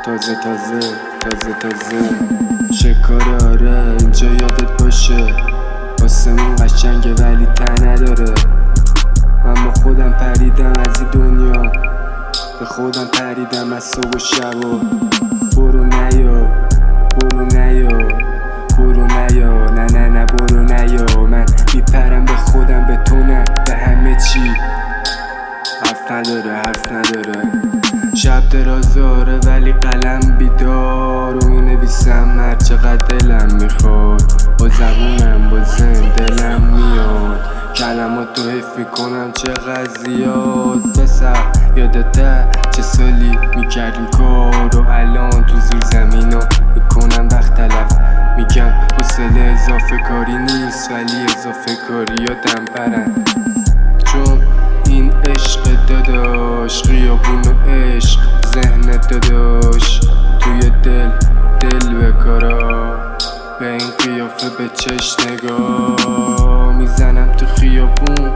تازه شکاره. آره اینجا یادت باشه آسمون قشنگه ولی ته نداره. من با خودم پریدم از این دنیا، به خودم پریدم از صبح و شب و برو نیا نه برو نیا. من میپرم به خودم، به تو نه به همه چی. حرف نداره شب درازاره ولی قلم بیدار و مینویسم هر چقدر دلم میخواد. با زبونم با زن دلم میاد کلماتو حیف میکنم چقدر زیاد. پسر یادته چه سالی میکردیم کار و الان تو زیر زمینا میکنم وقت تلف. میگم حوصله اضافه کاری نیست ولی اضافه کاری ها دمپرن. چون این عشق داداش خیابون و عشق ذهنت داداش توی دل به کارا. به این قیافه به چش نگاه میزنم تو خیابون